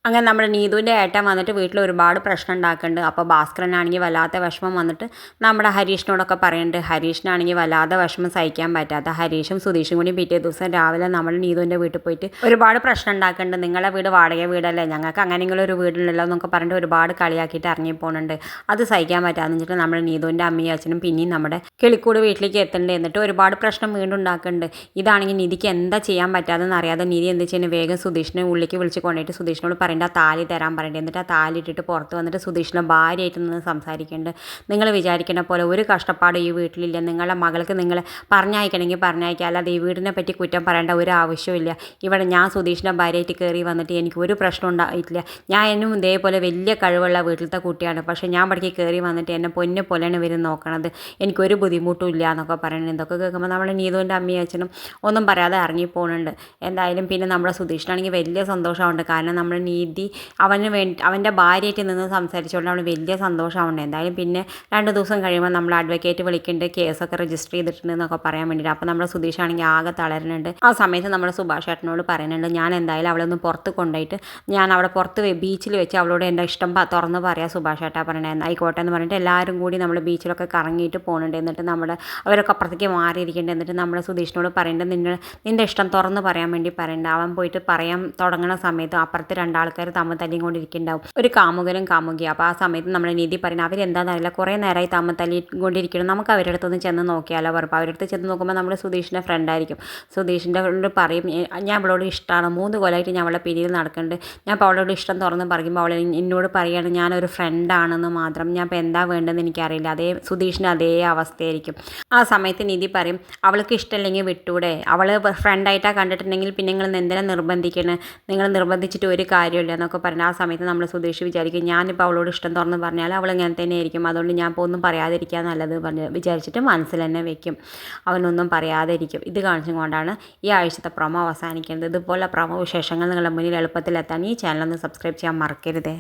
അങ്ങനെ നമ്മുടെ നീതുവിൻ്റെ ഏട്ടൻ വന്നിട്ട് വീട്ടിൽ ഒരുപാട് പ്രശ്നം ഉണ്ടാക്കുന്നുണ്ട്. അപ്പോൾ ഭാസ്കരനാണെങ്കിൽ വല്ലാത്ത വിഷമം വന്നിട്ട് നമ്മുടെ ഹരീഷിനോടൊക്കെ പറയുന്നുണ്ട്. ഹരീഷിനാണെങ്കിൽ വല്ലാതെ വിഷമം സഹിക്കാൻ പറ്റാത്ത ഹരീഷും സുധീഷും കൂടി പിറ്റേ ദിവസം രാവിലെ നമ്മൾ നീതുവിൻ്റെ വീട്ടിൽ പോയിട്ട് ഒരുപാട് പ്രശ്നം ഉണ്ടാക്കുന്നുണ്ട്. നിങ്ങളെ വീട് വാടക വീടല്ലേ, ഞങ്ങൾക്ക് അങ്ങനെയെങ്കിലും ഒരു വീടുണ്ടല്ലോ എന്നൊക്കെ പറഞ്ഞിട്ട് ഒരുപാട് കളിയാക്കിയിട്ട് ഇറങ്ങി പോകുന്നുണ്ട്. അത് സഹിക്കാൻ പറ്റാന്ന് വെച്ചിട്ട് നമ്മുടെ നീതുവിൻ്റെ അമ്മയും അച്ഛനും പിന്നെയും നമ്മുടെ കിളിക്കൂട് വീട്ടിലേക്ക് എത്തുന്നുണ്ട്. എന്നിട്ട് ഒരുപാട് പ്രശ്നം വീണ്ടും ഉണ്ടാക്കുന്നുണ്ട്. ഇതാണെങ്കിൽ നിധിക്ക് എന്താ ചെയ്യാൻ പറ്റാതെന്ന് അറിയാതെ നിധി എന്ത് ചെയ്യുന്നത്, വേഗം സുധീഷിനെ ഉള്ളിലേക്ക് വിളിച്ച് കൊണ്ടുപോയിട്ട് സുധീഷിനോട് പറയേണ്ട ആ താലി തരാൻ പറയേണ്ടത്. എന്നിട്ട് ആ താലി ഇട്ടിട്ട് പുറത്ത് വന്നിട്ട് സുധീഷിൻ്റെ ഭാര്യയായിട്ട് നിന്ന് സംസാരിക്കുന്നുണ്ട്. നിങ്ങൾ വിചാരിക്കുന്ന പോലെ ഒരു കഷ്ടപ്പാട് ഈ വീട്ടിലില്ല. നിങ്ങളുടെ മകൾക്ക് നിങ്ങൾ പറഞ്ഞയക്കണമെങ്കിൽ പറഞ്ഞയക്കുക, അല്ലാതെ ഈ വീടിനെ പറ്റി കുറ്റം പറയേണ്ട ഒരു ആവശ്യമില്ല. ഇവിടെ ഞാൻ സുധീഷിൻ്റെ ഭാര്യയായിട്ട് കയറി വന്നിട്ട് എനിക്ക് ഒരു പ്രശ്നം ഉണ്ടായിട്ടില്ല. ഞാൻ എന്നും ഇതേപോലെ വലിയ കഴിവുള്ള വീട്ടിലത്തെ കുട്ടിയാണ്. പക്ഷേ ഞാൻ ഇവിടേക്ക് കയറി വന്നിട്ട് എന്നെ പൊന്നെ പോലെയാണ് ഇവർ നോക്കണത്. എനിക്കൊരു ബുദ്ധിമുട്ടും ഇല്ല എന്നൊക്കെ പറയുന്നത്. ഇതൊക്കെ കേൾക്കുമ്പോൾ നമ്മുടെ നീതുവിൻ്റെ അമ്മയും അച്ഛനും ഒന്നും പറയാതെ ഇറങ്ങി പോകുന്നുണ്ട്. എന്തായാലും പിന്നെ നമ്മുടെ സുധീഷിനാണെങ്കിൽ വലിയ സന്തോഷമുണ്ട്. കാരണം നമ്മുടെ നീതി അവൻ്റെ ഭാര്യയായിട്ട് നിന്ന് സംസാരിച്ചുകൊണ്ട് അവന് വലിയ സന്തോഷമുണ്ട്. എന്തായാലും പിന്നെ 2 ദിവസം കഴിയുമ്പോൾ നമ്മൾ അഡ്വക്കേറ്റ് വിളിക്കുന്നുണ്ട്, കേസൊക്കെ രജിസ്റ്റർ ചെയ്തിട്ടുണ്ട് എന്നൊക്കെ പറയാൻ വേണ്ടിയിട്ട്. അപ്പോൾ നമ്മുടെ സുധീഷാണെങ്കിൽ ആകെ തളരുന്നുണ്ട്. ആ സമയത്ത് നമ്മുടെ സുഭാഷ് ഏട്ടനോട് പറയുന്നുണ്ട്, ഞാൻ എന്തായാലും അവളൊന്ന് പുറത്ത് കൊണ്ടുപോയിട്ട് ഞാൻ അവിടെ പുറത്ത് ബീച്ചിൽ വെച്ച് അവളോട് എൻ്റെ ഇഷ്ടം തുറന്ന് പറയാം സുഭാഷ് ഏട്ടാ പറയണേ. ആയിക്കോട്ടെ എന്ന് പറഞ്ഞിട്ട് എല്ലാവരും കൂടി നമ്മൾ ബീച്ചിലൊക്കെ കറങ്ങിയിട്ട് പോകുന്നുണ്ട്. എന്നിട്ട് അവരൊക്കെ അപ്പുറത്തേക്ക് മാറിയിരിക്കുന്നുണ്ട്. എന്നിട്ട് നമ്മുടെ സുധീഷിനോട് പറയുന്നുണ്ട്, നിൻ്റെ ഇഷ്ടം തുറന്ന് പറയാൻ വേണ്ടി പറയുന്നുണ്ട്. അവൻ പോയിട്ട് പറയാൻ തുടങ്ങുന്ന സമയത്ത് അപ്പുറത്ത് 2 ആൾക്കാർ തമ്മിൽ തല്ലിയും കൊണ്ടിരിക്കുന്നുണ്ടാവും, ഒരു കാമുകനും കാമുകിയും. അപ്പോൾ ആ സമയത്ത് നമ്മുടെ നിധി പറയുന്നത്, അവരെന്താണെന്നറിയില്ല, കുറേ നേരമായി തമ്മിൽ തല്ലിക്കൊണ്ടിരിക്കണം, നമുക്ക് അവരുടെ അടുത്തൊന്ന് ചെന്ന് നോക്കിയാലോ പറഞ്ഞു. അവരുടെ അടുത്ത് ചെന്ന് നോക്കുമ്പോൾ നമ്മുടെ സുധീഷിൻ്റെ ഫ്രണ്ടായിരിക്കും. സുധീഷിൻ്റെ പറയും, ഞാൻ അവളോട് ഇഷ്ടമാണ്, 3 കൊല്ലമായിട്ട് ഞാൻ അവളെ പിരിയിൽ നടക്കുന്നുണ്ട്, ഞാൻ ഇപ്പോൾ അവളോട് ഇഷ്ടം തുറന്ന് പറയുമ്പോൾ അവൾ എന്നോട് പറയുകയാണ് ഞാനൊരു ഫ്രണ്ടാണെന്ന് മാത്രം, ഞാൻ ഇപ്പോൾ എന്താ വേണ്ടതെന്ന് എനിക്കറിയില്ല. സുധീഷിന് അതേ അവസ്ഥയായിരിക്കും. ആ സമയത്ത് നിധി പറയും, അവൾക്ക് ഇഷ്ടമില്ലെങ്കിൽ വിട്ടൂടെ, അവൾ ഫ്രണ്ടായിട്ടാണ് കണ്ടിട്ടുണ്ടെങ്കിൽ പിന്നെ നിങ്ങൾ എന്തിനാ നിർബന്ധിക്കണേ, നിങ്ങൾ നിർബന്ധിച്ചിട്ട് ഒരു കാര്യമില്ല എന്നൊക്കെ പറഞ്ഞാൽ. ആ സമയത്ത് നമ്മൾ സുധീഷ് വിചാരിക്കും, ഞാനിപ്പോൾ അവളോട് ഇഷ്ടം തുറന്ന് പറഞ്ഞാൽ അവൾ ഇങ്ങനെ തന്നെ ആയിരിക്കും, അതുകൊണ്ട് ഞാൻ ഇപ്പോൾ ഒന്നും പറയാതിരിക്കാൻ നല്ലത് വിചാരിച്ചിട്ട് മനസ്സിൽ തന്നെ വെക്കും, അവനൊന്നും പറയാതിരിക്കും. ഇത് കാണിച്ചുകൊണ്ടാണ് ഈ ആഴ്ചത്തെ പ്രൊമോ അവസാനിക്കുന്നത്. ഇതുപോലെ പ്രൊമോ വിശേഷങ്ങൾ നിങ്ങളുടെ മുന്നിൽ എളുപ്പത്തിൽ എത്താൻ ഈ ചാനൽ ഒന്ന് സബ്സ്ക്രൈബ് ചെയ്യാൻ മറക്കരുതേ.